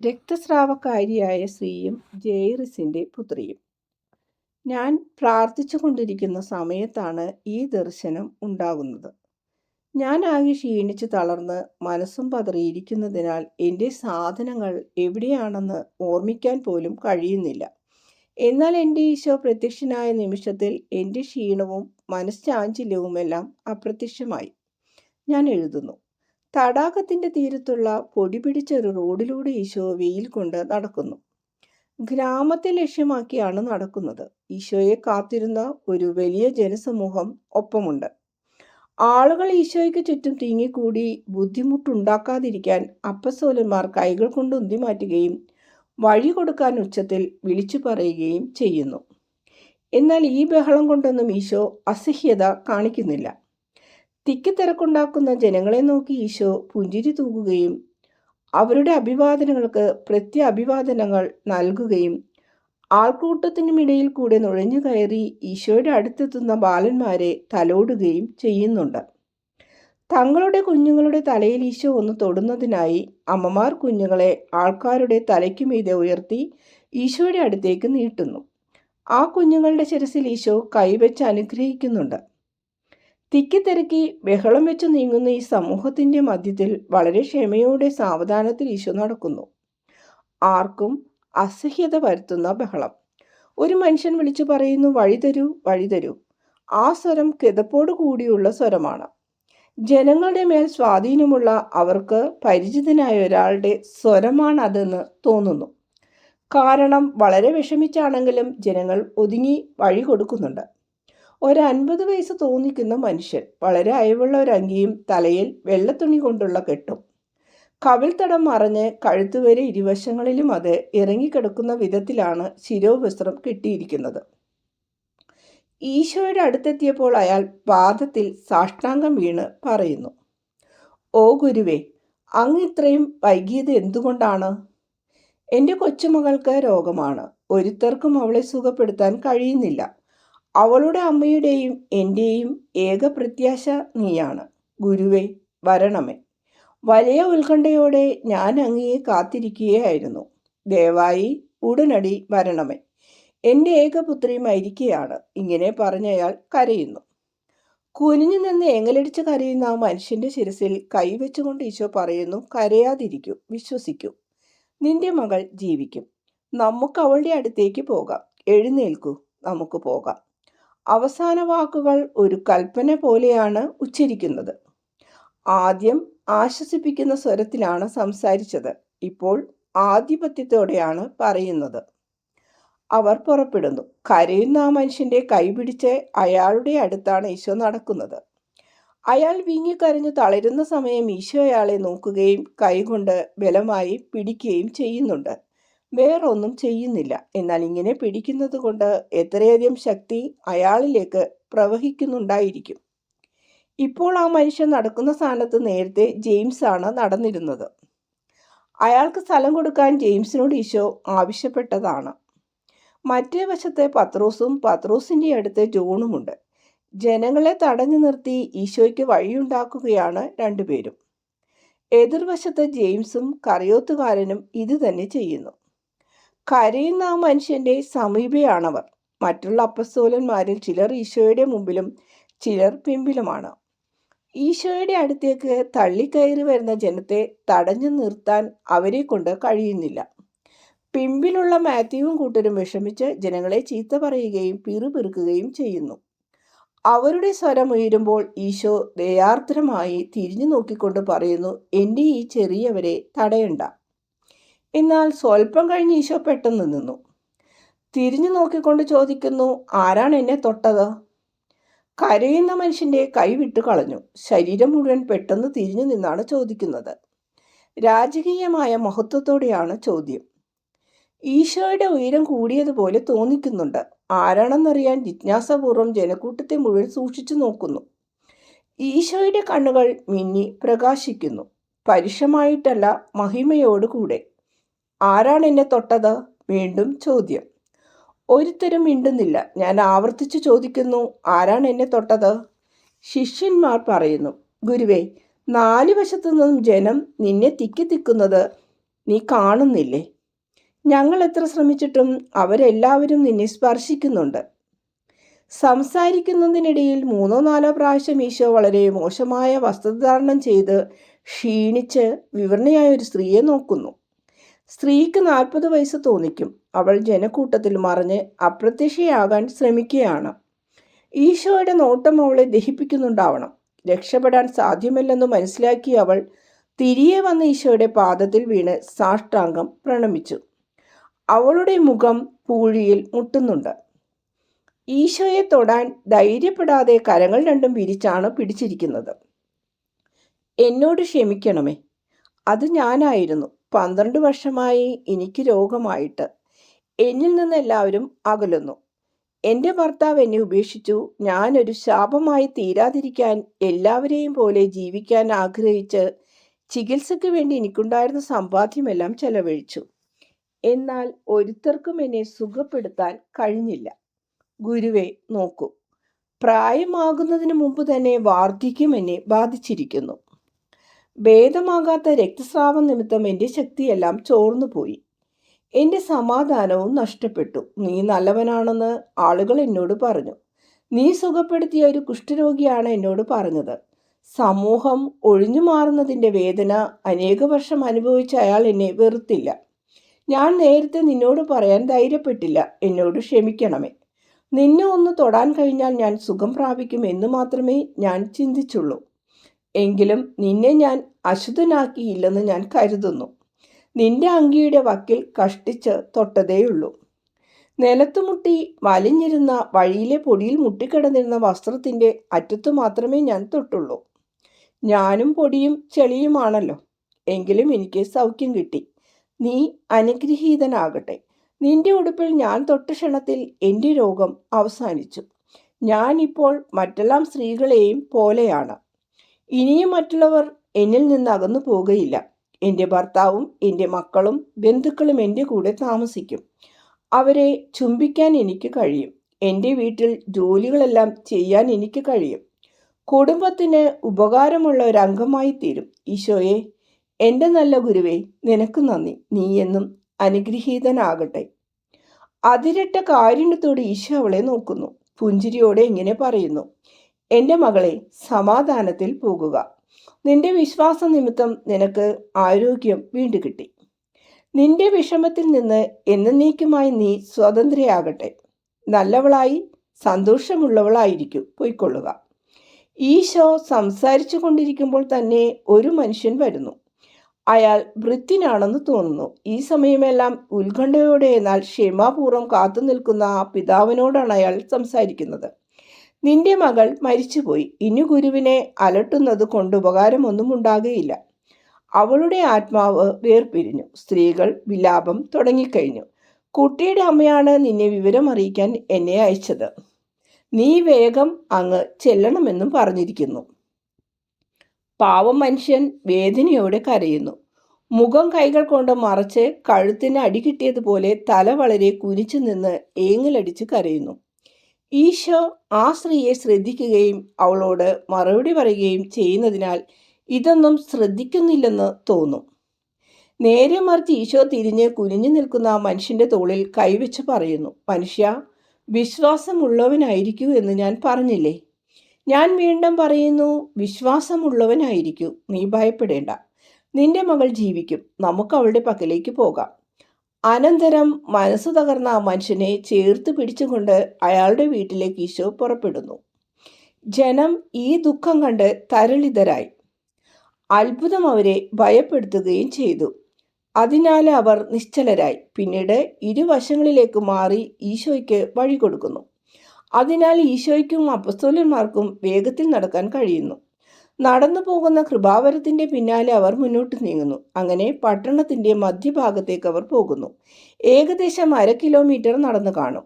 രക്തസ്രാവക്കാരിയായ സ്ത്രീയും ജെയിറിസിന്റെ പുത്രിയും. ഞാൻ പ്രാർത്ഥിച്ചു കൊണ്ടിരിക്കുന്ന സമയത്താണ് ഈ ദർശനം ഉണ്ടാകുന്നത്. ഞാൻ ആകെ ക്ഷീണിച്ച് തളർന്ന് മനസ്സും പതറിയിരിക്കുന്നതിനാൽ എൻ്റെ സാധനങ്ങൾ എവിടെയാണെന്ന് ഓർമ്മിക്കാൻ പോലും കഴിയുന്നില്ല. എന്നാൽ എൻ്റെ ഈശോ പ്രത്യക്ഷനായ നിമിഷത്തിൽ എൻ്റെ ക്ഷീണവും മനഃശാഞ്ചല്യവുമെല്ലാം അപ്രത്യക്ഷമായി. ഞാൻ എഴുതുന്നു. തടാകത്തിൻ്റെ തീരത്തുള്ള പൊടി പിടിച്ച ഒരു റോഡിലൂടെ ഈശോ വെയിൽ കൊണ്ട് നടക്കുന്നു. ഗ്രാമത്തെ ലക്ഷ്യമാക്കിയാണ് നടക്കുന്നത്. ഈശോയെ കാത്തിരുന്ന ഒരു വലിയ ജനസമൂഹം ഒപ്പമുണ്ട്. ആളുകൾ ഈശോയ്ക്ക് ചുറ്റും തിങ്ങിക്കൂടി ബുദ്ധിമുട്ടുണ്ടാക്കാതിരിക്കാൻ അപ്പസ്തോലന്മാർ കൈകൾ കൊണ്ട് ഉന്തി മാറ്റുകയും വഴി കൊടുക്കാൻ ഉച്ചത്തിൽ വിളിച്ചു പറയുകയും ചെയ്യുന്നു. എന്നാൽ ഈ ബഹളം കൊണ്ടൊന്നും ഈശോ അസഹ്യത കാണിക്കുന്നില്ല. തിക്കിത്തിരക്കുണ്ടാക്കുന്ന ജനങ്ങളെ നോക്കി ഈശോ പുഞ്ചിരി തൂകുകയും അവരുടെ അഭിവാദനങ്ങൾക്ക് പ്രത്യഭിവാദനങ്ങൾ നൽകുകയും ആൾക്കൂട്ടത്തിനുമിടയിൽ കൂടെ നുഴഞ്ഞു കയറി ഈശോയുടെ അടുത്തെത്തുന്ന ബാലന്മാരെ തലോടുകയും ചെയ്യുന്നുണ്ട്. തങ്ങളുടെ കുഞ്ഞുങ്ങളുടെ തലയിൽ ഈശോ ഒന്ന് തൊടുന്നതിനായി അമ്മമാർ കുഞ്ഞുങ്ങളെ ആൾക്കാരുടെ തലയ്ക്കുമീതെ ഉയർത്തി ഈശോയുടെ അടുത്തേക്ക് നീട്ടുന്നു. ആ കുഞ്ഞുങ്ങളുടെ ശിരസിൽ ഈശോ കൈവച്ച് അനുഗ്രഹിക്കുന്നുണ്ട്. തിക്കിത്തിരക്കി ബഹളം വെച്ച് നീങ്ങുന്ന ഈ സമൂഹത്തിൻ്റെ മധ്യത്തിൽ വളരെ ക്ഷമയോടെ സാവധാനത്തിൽ ഈശോ നടക്കുന്നു. ആർക്കും അസഹ്യത വരുത്തുന്ന ബഹളം. ഒരു മനുഷ്യൻ വിളിച്ചു പറയുന്നു, വഴിതരൂ, വഴിതരൂ. ആ സ്വരം കിതപ്പോട് കൂടിയുള്ള സ്വരമാണ്. ജനങ്ങളുടെ മേൽ സ്വാധീനമുള്ള അവർക്ക് പരിചിതനായ ഒരാളുടെ സ്വരമാണതെന്ന് തോന്നുന്നു. കാരണം വളരെ വിഷമിച്ചാണെങ്കിലും ജനങ്ങൾ ഒതുങ്ങി വഴി കൊടുക്കുന്നുണ്ട്. ഒരു 50 വയസ്സ് തോന്നിക്കുന്ന മനുഷ്യൻ, വളരെ അയവുള്ള ഒരു അങ്കിയും തലയിൽ വെള്ളത്തുണി കൊണ്ടുള്ള കെട്ടും, കവിൾത്തടം മറഞ്ഞ് കഴുത്തുവരെ ഇരുവശങ്ങളിലും അത് ഇറങ്ങിക്കിടക്കുന്ന വിധത്തിലാണ് ശിരോവസ്ത്രം കെട്ടിയിരിക്കുന്നത്. ഈശോയുടെ അടുത്തെത്തിയപ്പോൾ അയാൾ പാദത്തിൽ സാഷ്ടാംഗം വീണ് പറയുന്നു, "ഓ ഗുരുവേ, അങ്ങ് ഇത്രയും വൈകിയത് എന്തുകൊണ്ടാണ്? എൻ്റെ കൊച്ചുമകൾക്ക് രോഗമാണ്. ഒരുത്തർക്കും അവളെ സുഖപ്പെടുത്താൻ കഴിയുന്നില്ല. അവളുടെ അമ്മയുടെയും എൻ്റെയും ഏക പ്രത്യാശ നീയാണ്. ഗുരുവേ, വരണമേ. വലിയ ഉത്കണ്ഠയോടെ ഞാൻ അങ്ങയെ കാത്തിരിക്കുകയായിരുന്നു. ദയവായി ഉടനടി വരണമേ. എൻ്റെ ഏകപുത്രി മരിക്കുകയാണ്." ഇങ്ങനെ പറഞ്ഞയാൾ കരയുന്നു. കുനിഞ്ഞു നിന്ന് ഏങ്ങലടിച്ച് കരയുന്ന ആ മനുഷ്യൻ്റെ ശിരസിൽ കൈവച്ചുകൊണ്ട് ഈശോ പറയുന്നു, "കരയാതിരിക്കൂ, വിശ്വസിക്കൂ. നിന്റെ മകൾ ജീവിക്കും. നമുക്ക് അവളുടെ അടുത്തേക്ക് പോകാം. എഴുന്നേൽക്കൂ, നമുക്ക് പോകാം." അവസാന വാക്കുകൾ ഒരു കൽപ്പന പോലെയാണ് ഉച്ചരിക്കുന്നത്. ആദ്യം ആശ്വസിപ്പിക്കുന്ന സ്വരത്തിലാണ് സംസാരിച്ചത്. ഇപ്പോൾ ആധിപത്യത്തോടെയാണ് പറയുന്നത്. അവർ പുറപ്പെടുന്നു. കരയുന്ന ആ മനുഷ്യൻ്റെ കൈ പിടിച്ച് അയാളുടെ അടുത്താണ് ഈശോ നടക്കുന്നത്. അയാൾ വീങ്ങിക്കരഞ്ഞു തളരുന്ന സമയം ഈശോ അയാളെ നോക്കുകയും കൈകൊണ്ട് ബലമായി പിടിക്കുകയും ചെയ്യുന്നുണ്ട്. വേറൊന്നും ചെയ്യുന്നില്ല. എന്നാൽ ഇങ്ങനെ പിടിക്കുന്നത് കൊണ്ട് എത്രയധികം ശക്തി അയാളിലേക്ക് പ്രവഹിക്കുന്നുണ്ടായിരിക്കും. ഇപ്പോൾ ആ മനുഷ്യൻ നടക്കുന്ന സ്ഥാനത്ത് നേരത്തെ ജെയിംസ് ആണ് നടന്നിരുന്നത്. അയാൾക്ക് സ്ഥലം കൊടുക്കാൻ ജെയിംസിനോട് ഈശോ ആവശ്യപ്പെട്ടതാണ്. മറ്റേ വശത്ത് പത്രോസും പത്രോസിൻ്റെ അടുത്ത് ജോണുമുണ്ട്. ജനങ്ങളെ തടഞ്ഞു നിർത്തി ഈശോയ്ക്ക് വഴിയുണ്ടാക്കുകയാണ് രണ്ടുപേരും. എതിർവശത്ത് ജെയിംസും കറിയോത്തുകാരനും ഇത് തന്നെ ചെയ്യുന്നു. കരയുന്ന ആ മനുഷ്യൻ്റെ സമീപയാണവർ. മറ്റുള്ള അപ്പസ്തോലന്മാരിൽ ചിലർ ഈശോയുടെ മുമ്പിലും ചിലർ പിമ്പിലുമാണ്. ഈശോയുടെ അടുത്തേക്ക് തള്ളിക്കയറി വരുന്ന ജനത്തെ തടഞ്ഞു നിർത്താൻ അവരെ കൊണ്ട് കഴിയുന്നില്ല. പിമ്പിലുള്ള മാത്യുവും കൂട്ടരും വിഷമിച്ച് ജനങ്ങളെ ചീത്ത പറയുകയും പിറുപിറുക്കുകയും ചെയ്യുന്നു. അവരുടെ സ്വരം ഉയരുമ്പോൾ ഈശോ ദയാർദ്രമായി തിരിഞ്ഞു നോക്കിക്കൊണ്ട് പറയുന്നു, "എൻ്റെ ഈ ചെറിയവരെ തടയണ്ട." എന്നാൽ സ്വല്പം കഴിഞ്ഞ് ഈശോ പെട്ടെന്ന് നിന്നു. തിരിഞ്ഞു നോക്കിക്കൊണ്ട് ചോദിക്കുന്നു, "ആരാണ് എന്നെ തൊട്ടത്?" കരയുന്ന മനുഷ്യൻ്റെ കൈ വിട്ടു കളഞ്ഞു. ശരീരം മുഴുവൻ പെട്ടെന്ന് തിരിഞ്ഞു നിന്നാണ് ചോദിക്കുന്നത്. രാജകീയമായ മഹത്വത്തോടെയാണ് ചോദ്യം. ഈശോയുടെ ഉയരം കൂടിയതുപോലെ തോന്നിക്കുന്നുണ്ട്. ആരാണെന്നറിയാൻ ജിജ്ഞാസാപൂർവം ജനക്കൂട്ടത്തെ മുഴുവൻ സൂക്ഷിച്ചു നോക്കുന്നു. ഈശോയുടെ കണ്ണുകൾ മിന്നി പ്രകാശിക്കുന്നു. പരുഷമായിട്ടല്ല, മഹിമയോടുകൂടെ. "ആരാണ് എന്നെ തൊട്ടത്?" വീണ്ടും ചോദ്യം. ഒരുത്തരും മിണ്ടുന്നില്ല. ഞാൻ ആവർത്തിച്ചു ചോദിക്കുന്നു, "ആരാണ് എന്നെ തൊട്ടത്?" ശിഷ്യന്മാർ പറയുന്നു, "ഗുരുവേ, 4 വശത്തു നിന്നും ജനം നിന്നെ തിക്കുന്നത് നീ കാണുന്നില്ലേ? ഞങ്ങൾ എത്ര ശ്രമിച്ചിട്ടും അവരെല്ലാവരും നിന്നെ സ്പർശിക്കുന്നുണ്ട്. സംസാരിക്കുന്നതിനിടയിൽ 3-4 പ്രാവശ്യം ഈശോ വളരെ മോശമായ വസ്ത്രധാരണം ചെയ്ത് ക്ഷീണിച്ച് വിവരണയായ ഒരു സ്ത്രീയെ നോക്കുന്നു. സ്ത്രീക്ക് 40 വയസ്സ് തോന്നിക്കും. അവൾ ജനക്കൂട്ടത്തിൽ മറിഞ്ഞ് അപ്രത്യക്ഷയാകാൻ ശ്രമിക്കുകയാണ്. ഈശോയുടെ നോട്ടം അവളെ ദഹിപ്പിക്കുന്നുണ്ടാവണം. രക്ഷപ്പെടാൻ സാധ്യമല്ലെന്ന് മനസ്സിലാക്കിയ അവൾ തിരികെ വന്ന് ഈശോയുടെ പാദത്തിൽ വീണ് സാഷ്ടാംഗം പ്രണമിച്ചു. അവളുടെ മുഖം പൂഴിയിൽ മുട്ടുന്നുണ്ട്. ഈശോയെ തൊടാൻ ധൈര്യപ്പെടാതെ കരങ്ങൾ രണ്ടും വിരിച്ചാണ് പിടിച്ചിരിക്കുന്നത്. എന്നോട് ക്ഷമിക്കണമേ, അത് ഞാനായിരുന്നു. 12 വർഷമായി എനിക്ക് രോഗമായിട്ട്. എന്നിൽ നിന്ന് എല്ലാവരും അകലുന്നു. എൻ്റെ ഭർത്താവ് എന്നെ ഉപേക്ഷിച്ചു. ഞാനൊരു ശാപമായി തീരാതിരിക്കാൻ എല്ലാവരെയും പോലെ ജീവിക്കാൻ ആഗ്രഹിച്ച് ചികിത്സയ്ക്ക് വേണ്ടി എനിക്കുണ്ടായിരുന്ന സമ്പാദ്യമെല്ലാം ചെലവഴിച്ചു. എന്നാൽ ഒരുത്തർക്കും എന്നെ സുഖപ്പെടുത്താൻ കഴിഞ്ഞില്ല. ഗുരുവേ, നോക്കൂ, പ്രായമാകുന്നതിന് മുമ്പ് തന്നെ വാർദ്ധക്യം എന്നെ ബാധിച്ചിരിക്കുന്നു. ഭേദമാകാത്ത രക്തസ്രാവം നിമിത്തം എൻ്റെ ശക്തിയെല്ലാം ചോർന്നുപോയി. എൻ്റെ സമാധാനവും നഷ്ടപ്പെട്ടു. നീ നല്ലവനാണെന്ന് ആളുകൾ എന്നോട് പറഞ്ഞു. നീ സുഖപ്പെടുത്തിയ ഒരു കുഷ്ഠരോഗിയാണ് എന്നോട് പറഞ്ഞത്. സമൂഹം ഒഴിഞ്ഞു മാറുന്നതിൻ്റെ വേദന അനേക വർഷം അനുഭവിച്ച അയാൾ എന്നെ വെറുത്തില്ല. ഞാൻ നേരത്തെ നിന്നോട് പറയാൻ ധൈര്യപ്പെട്ടില്ല. എന്നോട് ക്ഷമിക്കണമേ. നിന്നെ ഒന്ന് തൊടാൻ കഴിഞ്ഞാൽ ഞാൻ സുഖം പ്രാപിക്കും എന്ന് മാത്രമേ ഞാൻ ചിന്തിച്ചുള്ളൂ. എങ്കിലും നിന്നെ ഞാൻ അശുദ്ധനാക്കിയില്ലെന്ന് ഞാൻ കരുതുന്നു. നിന്റെ അങ്കിയുടെ വക്കിൽ കഷ്ടിച്ച് തൊട്ടതേയുള്ളൂ. നിലത്തുമുട്ടി വലിഞ്ഞിരുന്ന വഴിയിലെ പൊടിയിൽ മുട്ടിക്കിടന്നിരുന്ന വസ്ത്രത്തിൻ്റെ അറ്റത്തു മാത്രമേ ഞാൻ തൊട്ടുള്ളൂ. ഞാനും പൊടിയും ചെളിയുമാണല്ലോ. എങ്കിലും എനിക്ക് സൗഖ്യം കിട്ടി. നീ അനുഗ്രഹീതനാകട്ടെ. നിന്റെ ഉടുപ്പിൽ ഞാൻ തൊട്ട ക്ഷണത്തിൽ എൻ്റെ രോഗം അവസാനിച്ചു. ഞാൻ ഇപ്പോൾ മറ്റെല്ലാ സ്ത്രീകളെയും പോലെയാണ്. ഇനിയും മറ്റുള്ളവർ എന്നിൽ നിന്ന് അകന്നു പോകുകയില്ല. എൻ്റെ ഭർത്താവും എൻ്റെ മക്കളും ബന്ധുക്കളും എൻ്റെ കൂടെ താമസിക്കും. അവരെ ചുംബിക്കാൻ എനിക്ക് കഴിയും. എൻ്റെ വീട്ടിൽ ജോലികളെല്ലാം ചെയ്യാൻ എനിക്ക് കഴിയും. കുടുംബത്തിന് ഉപകാരമുള്ള ഒരംഗമായി തീരും. ഈശോയെ, എൻ്റെ നല്ല ഗുരുവേ, നിനക്ക് നന്ദി. നീ എന്നും അനുഗ്രഹീതനാകട്ടെ. അതിരട്ട കാരുണ്യത്തോടെ ഈശോ അവളെ നോക്കുന്നു. പുഞ്ചിരിയോടെ ഇങ്ങനെ പറയുന്നു: എൻ്റെ മകളെ, സമാധാനത്തിൽ പോകുക. നിന്റെ വിശ്വാസ നിമിത്തം നിനക്ക് ആരോഗ്യം വീണ്ടു കിട്ടി. നിന്റെ വിഷമത്തിൽ നിന്ന് എന്നേക്കുമായി നീ സ്വതന്ത്രയാകട്ടെ. നല്ലവളായി സന്തോഷമുള്ളവളായിരിക്കൂ. പൊയ്ക്കൊള്ളുക. ഈശോ സംസാരിച്ചു കൊണ്ടിരിക്കുമ്പോൾ തന്നെ ഒരു മനുഷ്യൻ വരുന്നു. അയാൾ ഭൃത്യനാണെന്ന് തോന്നുന്നു. ഈ സമയമെല്ലാം ഉത്കണ്ഠയോടെ എന്നാൽ ക്ഷമാപൂർവ്വം കാത്തു നിൽക്കുന്ന ആ പിതാവിനോടാണ് അയാൾ സംസാരിക്കുന്നത്. നിന്റെ മകൾ മരിച്ചുപോയി. ഇനി ഗുരുവിനെ അലട്ടുന്നത് കൊണ്ട് ഉപകാരമൊന്നും ഉണ്ടാകുകയില്ല. അവളുടെ ആത്മാവ് വേർപിരിഞ്ഞു. സ്ത്രീകൾ വിലാപം തുടങ്ങിക്കഴിഞ്ഞു. കുട്ടിയുടെ അമ്മയാണ് നിന്നെ വിവരം അറിയിക്കാൻ എന്നെ അയച്ചത്. നീ വേഗം അങ്ങ് ചെല്ലണമെന്നും പറഞ്ഞിരിക്കുന്നു. പാവം മനുഷ്യൻ വേദനയോടെ കരയുന്നു. മുഖം കൈകൾ കൊണ്ട് മറച്ച് കഴുത്തിന് അടി കിട്ടിയതുപോലെ തല വളരെ കുനിച്ചു നിന്ന് ഏങ്ങലടിച്ച് കരയുന്നു. ഈശോ ആ സ്ത്രീയെ ശ്രദ്ധിക്കുകയും അവളോട് മറുപടി പറയുകയും ചെയ്യുന്നതിനാൽ ഇതൊന്നും ശ്രദ്ധിക്കുന്നില്ലെന്ന് തോന്നും. നേരെ മറിച്ച് ഈശോ തിരിഞ്ഞ് കുനിഞ്ഞു നിൽക്കുന്ന ആ മനുഷ്യൻ്റെ തോളിൽ കൈവച്ച് പറയുന്നു: മനുഷ്യ, വിശ്വാസമുള്ളവനായിരിക്കൂ എന്ന് ഞാൻ പറഞ്ഞില്ലേ? ഞാൻ വീണ്ടും പറയുന്നു, വിശ്വാസമുള്ളവനായിരിക്കൂ. നീ ഭയപ്പെടേണ്ട. നിന്റെ മകൾ ജീവിക്കും. നമുക്ക് അവളുടെ പക്കലേക്ക് പോകാം. അനന്തരം മനസ്സ് തകർന്ന ആ മനുഷ്യനെ ചേർത്ത് പിടിച്ചുകൊണ്ട് അയാളുടെ വീട്ടിലേക്ക് ഈശോ പുറപ്പെടുന്നു. ജനം ഈ ദുഃഖം കണ്ട് തരളിതരായി. അത്ഭുതം അവരെ ഭയപ്പെടുത്തുകയും ചെയ്തു. അതിനാൽ അവർ നിശ്ചലരായി. പിന്നീട് ഇരുവശങ്ങളിലേക്ക് മാറി ഈശോയ്ക്ക് വഴി കൊടുക്കുന്നു. അതിനാൽ ഈശോയ്ക്കും അപ്പസ്തോലന്മാർക്കും വേഗത്തിൽ നടക്കാൻ കഴിയുന്നു. നടന്നു പോകുന്ന കൃപാവരത്തിൻ്റെ പിന്നാലെ അവർ മുന്നോട്ട് നീങ്ങുന്നു. അങ്ങനെ പട്ടണത്തിൻ്റെ മധ്യഭാഗത്തേക്ക് അവർ പോകുന്നു. ഏകദേശം 1/2 കിലോമീറ്റർ നടന്നു കാണും.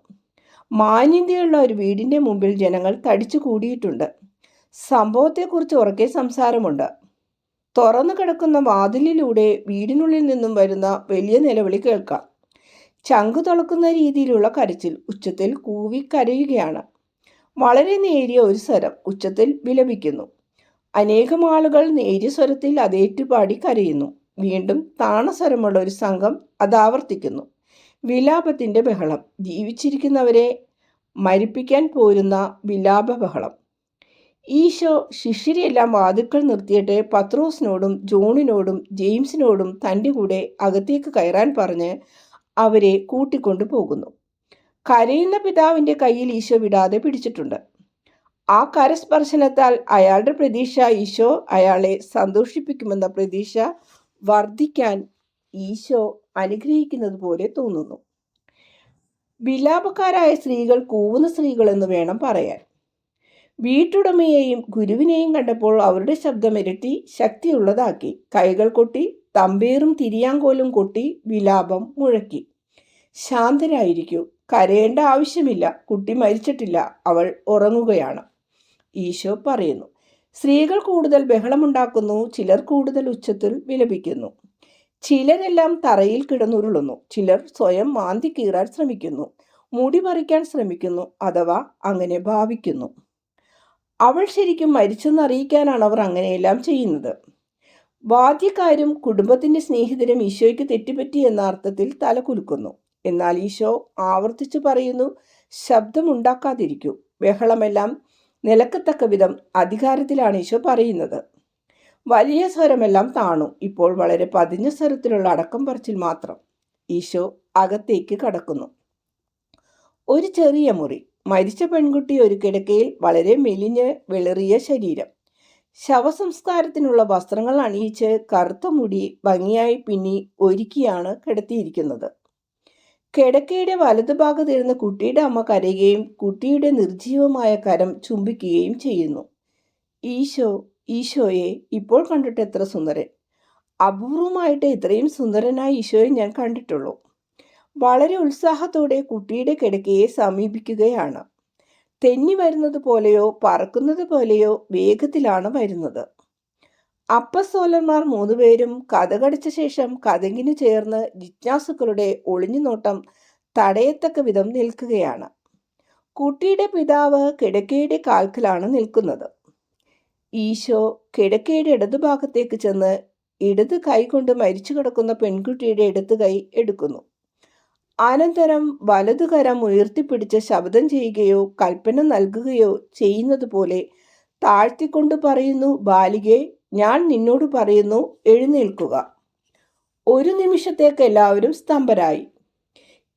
മാന്യതയുള്ള ഒരു വീടിൻ്റെ മുമ്പിൽ ജനങ്ങൾ തടിച്ചു കൂടിയിട്ടുണ്ട്. സംഭവത്തെക്കുറിച്ച് ഉറക്കെ സംസാരമുണ്ട്. തുറന്നു കിടക്കുന്ന വാതിലിലൂടെ വീടിനുള്ളിൽ നിന്നും വരുന്ന വലിയ നിലവിളി കേൾക്കാം. ചങ്കു തുളക്കുന്ന രീതിയിലുള്ള കരച്ചിൽ. ഉച്ചത്തിൽ കൂവി കരയുകയാണ്. വളരെ നേരിയ ഒരു സ്വരം ഉച്ചത്തിൽ വിലപിക്കുന്നു. അനേകം ആളുകൾ നേരിയ സ്വരത്തിൽ അതേറ്റുപാടി കരയുന്നു. വീണ്ടും താണസ്വരമുള്ള ഒരു സംഘം അതാവർത്തിക്കുന്നു. വിലാപത്തിൻ്റെ ബഹളം. ജീവിച്ചിരിക്കുന്നവരെ മരിപ്പിക്കാൻ പോരുന്ന വിലാപ ബഹളം. ഈശോ ശിഷ്യരെയെല്ലാം വാതിൽക്കൽ നിർത്തിയിട്ട് പത്രോസിനോടും ജോണിനോടും ജെയിംസിനോടും തൻ്റെ കൂടെ അകത്തേക്ക് കയറാൻ പറഞ്ഞ് അവരെ കൂട്ടിക്കൊണ്ടു പോകുന്നു. കരയുന്ന പിതാവിൻ്റെ കയ്യിൽ ഈശോ വിടാതെ പിടിച്ചിട്ടുണ്ട്. ആ കരസ്പർശനത്താൽ അയാളുടെ പ്രതീക്ഷ ഈശോ അയാളെ സന്തോഷിപ്പിക്കുമെന്ന പ്രതീക്ഷ വർദ്ധിക്കാൻ ഈശോ അനുഗ്രഹിക്കുന്നത് പോലെ തോന്നുന്നു. വിലാപക്കാരായ സ്ത്രീകൾ കൂവുന്ന സ്ത്രീകൾ എന്ന് വേണം പറയാൻ. വീട്ടുടമയെയും ഗുരുവിനെയും കണ്ടപ്പോൾ അവരുടെ ശബ്ദം ഇരട്ടി ശക്തിയുള്ളതാക്കി. കൈകൾ കൊട്ടി തമ്പേറും തിരിയാങ്കോലും കൊട്ടി വിലാപം മുഴക്കി. ശാന്തരായിരിക്കൂ, കരയേണ്ട ആവശ്യമില്ല, കുട്ടി മരിച്ചിട്ടില്ല, അവൾ ഉറങ്ങുകയാണ്, ഈശോ പറയുന്നു. സ്ത്രീകൾ കൂടുതൽ ബഹളമുണ്ടാക്കുന്നു, ചിലർ കൂടുതൽ ഉച്ചത്തിൽ വിലപിക്കുന്നു. ചിലരെല്ലാം തറയിൽ കിടന്നുരുളുന്നു, ചിലർ സ്വയം മാന്തി കീറാൻ ശ്രമിക്കുന്നു, മുടി പറിക്കാൻ ശ്രമിക്കുന്നു, അഥവാ അങ്ങനെ ഭാവിക്കുന്നു. അവൾ ശരിക്കും മരിച്ചെന്നറിയിക്കാനാണ് അവർ അങ്ങനെയെല്ലാം ചെയ്യുന്നത്. വാദ്യക്കാരും കുടുംബത്തിൻ്റെ സ്നേഹിതരും ഈശോയ്ക്ക് തെറ്റുപറ്റി എന്ന അർത്ഥത്തിൽ തല കുലുക്കുന്നു. എന്നാൽ ഈശോ ആവർത്തിച്ചു പറയുന്നു, ശബ്ദമുണ്ടാക്കാതിരിക്കൂ. ബഹളമെല്ലാം നിലക്കത്തക്ക വിധം അധികാരത്തിലാണ് ഈശോ പറയുന്നത്. വലിയ സ്വരമെല്ലാം താണു. ഇപ്പോൾ വളരെ പതിഞ്ഞ സ്വരത്തിലുള്ള അടക്കം പറച്ചിൽ മാത്രം. ഈശോ അകത്തേക്ക് കടക്കുന്നു. ഒരു ചെറിയ മുറി. മരിച്ച പെൺകുട്ടി ഒരു കിടക്കയിൽ, വളരെ മെലിഞ്ഞ് വെളറിയ ശരീരം. ശവസംസ്കാരത്തിനുള്ള വസ്ത്രങ്ങൾ അണിയിച്ച് കറുത്ത മുടി ഭംഗിയായി പിന്നി ഒരുക്കിയാണ് കിടത്തിയിരിക്കുന്നത്. കിടക്കയുടെ വലതുഭാഗത്തിരുന്ന് കുട്ടിയുടെ അമ്മ കരയുകയും കുട്ടിയുടെ നിർജീവമായ കരം ചുംബിക്കുകയും ചെയ്യുന്നു. ഈശോയെ ഇപ്പോൾ കണ്ടിട്ട് എത്ര സുന്ദരൻ! അപൂർവമായിട്ട് ഇത്രയും സുന്ദരനായ ഈശോയെ ഞാൻ കണ്ടിട്ടുള്ളൂ. വളരെ ഉത്സാഹത്തോടെ കുട്ടിയുടെ കിടക്കയെ സമീപിക്കുകയാണ്. തെന്നി വരുന്നത് പോലെയോ പറക്കുന്നത് പോലെയോ വേഗത്തിലാണ് വരുന്നത്. അപ്പസ്തോലന്മാർ 3 പേരും കതകടിച്ച ശേഷം കതകിന് ചേർന്ന് ജിജ്ഞാസുക്കളുടെ ഒളിഞ്ഞുനോട്ടം തടയത്തക്ക വിധം നിൽക്കുകയാണ്. കുട്ടിയുടെ പിതാവ് കിടക്കയുടെ കാൽക്കലാണ് നിൽക്കുന്നത്. ഈശോ കിടക്കയുടെ ഇടതുഭാഗത്തേക്ക് ചെന്ന് ഇടത് കൈ കൊണ്ട് മരിച്ചു കിടക്കുന്ന പെൺകുട്ടിയുടെ ഇടത് കൈ എടുക്കുന്നു. അനന്തരം വലതുകരം ഉയർത്തിപ്പിടിച്ച് ശബ്ദം ചെയ്യുകയോ കൽപ്പന നൽകുകയോ ചെയ്യുന്നത് പോലെ താഴ്ത്തിക്കൊണ്ട് പറയുന്നു, ബാലികേ, ഞാൻ നിന്നോട് പറയുന്നു, എഴുന്നേൽക്കുക. ഒരു നിമിഷത്തേക്ക് എല്ലാവരും സ്തംഭരായി.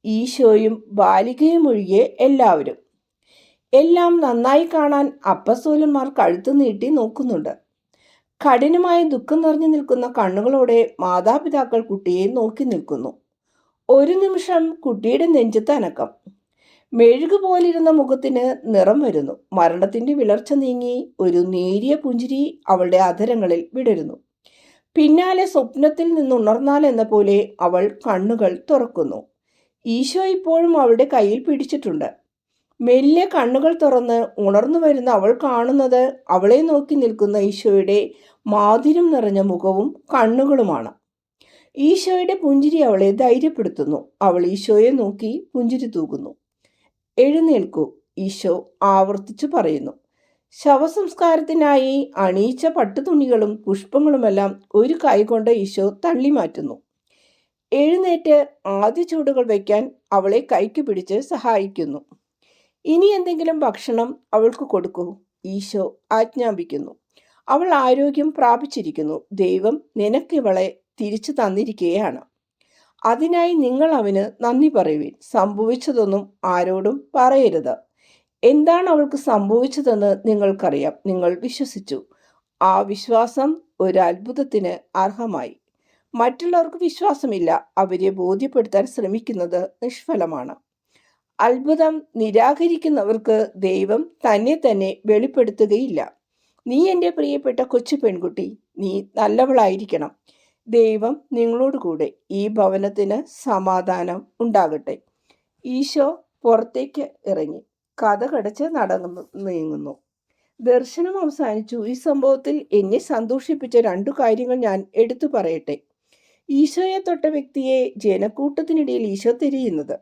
ഈശോയും ബാലികയും ഒഴികെ എല്ലാവരും. എല്ലാം നന്നായി കാണാൻ അപ്പസ്തോലന്മാർ കഴുത്ത് നീട്ടി നോക്കുന്നുണ്ട്. കഠിനമായ ദുഃഖം നിറഞ്ഞു നിൽക്കുന്ന കണ്ണുകളോടെ മാതാപിതാക്കൾ കുട്ടിയെ നോക്കി നിൽക്കുന്നു. ഒരു നിമിഷം കുട്ടിയുടെ നെഞ്ചത്ത് അനക്കം. മെഴുകുപോലിരുന്ന മുഖത്തിന് നിറം വരുന്നു. മരണത്തിൻ്റെ വിളർച്ച നീങ്ങി ഒരു നേരിയ പുഞ്ചിരി അവളുടെ അധരങ്ങളിൽ വിടരുന്നു. പിന്നാലെ സ്വപ്നത്തിൽ നിന്നുണർന്നാൽ എന്ന പോലെ അവൾ കണ്ണുകൾ തുറക്കുന്നു. ഈശോ ഇപ്പോഴും അവളുടെ കയ്യിൽ പിടിച്ചിട്ടുണ്ട്. മെല്ലെ കണ്ണുകൾ തുറന്ന് ഉണർന്നു വരുന്ന അവൾ കാണുന്നത് അവളെ നോക്കി നിൽക്കുന്ന ഈശോയുടെ മാധുര്യം നിറഞ്ഞ മുഖവും കണ്ണുകളുമാണ്. ഈശോയുടെ പുഞ്ചിരി അവളെ ധൈര്യപ്പെടുത്തുന്നു. അവൾ ഈശോയെ നോക്കി പുഞ്ചിരി തൂകുന്നു. എഴുന്നേൽക്കൂ, ഈശോ ആവർത്തിച്ചു പറയുന്നു. ശവസംസ്കാരത്തിനായി അണിയിച്ച പട്ടുതുണികളും പുഷ്പങ്ങളുമെല്ലാം ഒരു കൈകൊണ്ട് ഈശോ തള്ളി മാറ്റുന്നു. എഴുന്നേറ്റ് ആദ്യ ചൂടുകൾ വയ്ക്കാൻ അവളെ കൈക്ക് പിടിച്ച് സഹായിക്കുന്നു. ഇനി എന്തെങ്കിലും ഭക്ഷണം അവൾക്ക് കൊടുക്കൂ, ഈശോ ആജ്ഞാപിക്കുന്നു. അവൾ ആരോഗ്യം പ്രാപിച്ചിരിക്കുന്നു. ദൈവം നിനക്കിവളെ തിരിച്ചു തന്നിരിക്കുകയാണ്. അതിനായി നിങ്ങൾ അവന് നന്ദി പറയുവിൻ. സംഭവിച്ചതൊന്നും ആരോടും പറയരുത്. എന്താണ് അവൾക്ക് സംഭവിച്ചതെന്ന് നിങ്ങൾക്കറിയാം. നിങ്ങൾ വിശ്വസിച്ചു. ആ വിശ്വാസം ഒരു അത്ഭുതത്തിന് അർഹമായി. മറ്റുള്ളവർക്ക് വിശ്വാസമില്ല. അവരെ ബോധ്യപ്പെടുത്താൻ ശ്രമിക്കുന്നത് നിഷ്ഫലമാണ്. അത്ഭുതം നിരാകരിക്കുന്നവർക്ക് ദൈവം തന്നെ വെളിപ്പെടുത്തുകയില്ല. നീ എൻ്റെ പ്രിയപ്പെട്ട കൊച്ചു പെൺകുട്ടി, നീ നല്ലവളായിരിക്കണം. ദൈവം നിങ്ങളോട് കൂടെ. ഈ ഭവനത്തിന് സമാധാനം ഉണ്ടാകട്ടെ. ഈശോ പുറത്തേക്ക് ഇറങ്ങി കതകടച്ച് നീങ്ങുന്നു. ദർശനം അവസാനിച്ചു. ഈ സംഭവത്തിൽ എന്നെ സന്തോഷിപ്പിച്ച 2 കാര്യങ്ങൾ ഞാൻ എടുത്തു പറയട്ടെ. ഈശോയെ തൊട്ട വ്യക്തിയെ ജനക്കൂട്ടത്തിനിടയിൽ ഈശോ തിരിയുന്നത്,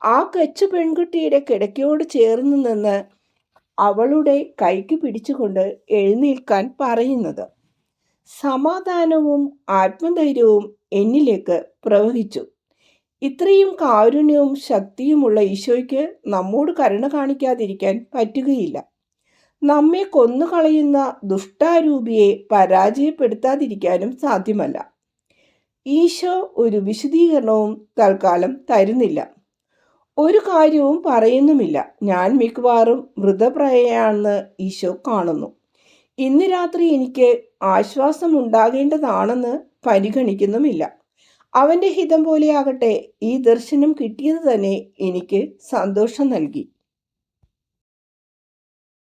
ആ കൊച്ചു പെൺകുട്ടിയുടെ കിടക്കയോട് ചേർന്ന് നിന്ന് അവളുടെ കൈക്ക് പിടിച്ചുകൊണ്ട് എഴുന്നേൽക്കാൻ പറയുന്നത്, സമാധാനവും ആത്മധൈര്യവും എന്നിലേക്ക് പ്രവഹിച്ചു. ഇത്രയും കാരുണ്യവും ശക്തിയുമുള്ള ഈശോയ്ക്ക് നമ്മോട് കരുണ കാണിക്കാതിരിക്കാൻ പറ്റുകയില്ല. നമ്മെ കൊന്നുകളയുന്ന ദുഷ്ടാരൂപിയെ പരാജയപ്പെടുത്താതിരിക്കാനും സാധ്യമല്ല. ഈശോ ഒരു വിശദീകരണവും തൽക്കാലം തരുന്നില്ല. ഒരു കാര്യവും പറയുന്നുമില്ല. ഞാൻ മിക്കവാറും മൃതപ്രായയാണെന്ന് ഈശോ കാണുന്നു. ഇന്ന് രാത്രി എനിക്ക് ആശ്വാസമുണ്ടാകേണ്ടതാണെന്ന് പരിഗണിക്കുന്നുമില്ല. അവൻ്റെ ഹിതം പോലെയാകട്ടെ, ഈ ദർശനം കിട്ടിയത് തന്നെ എനിക്ക് സന്തോഷം നൽകി.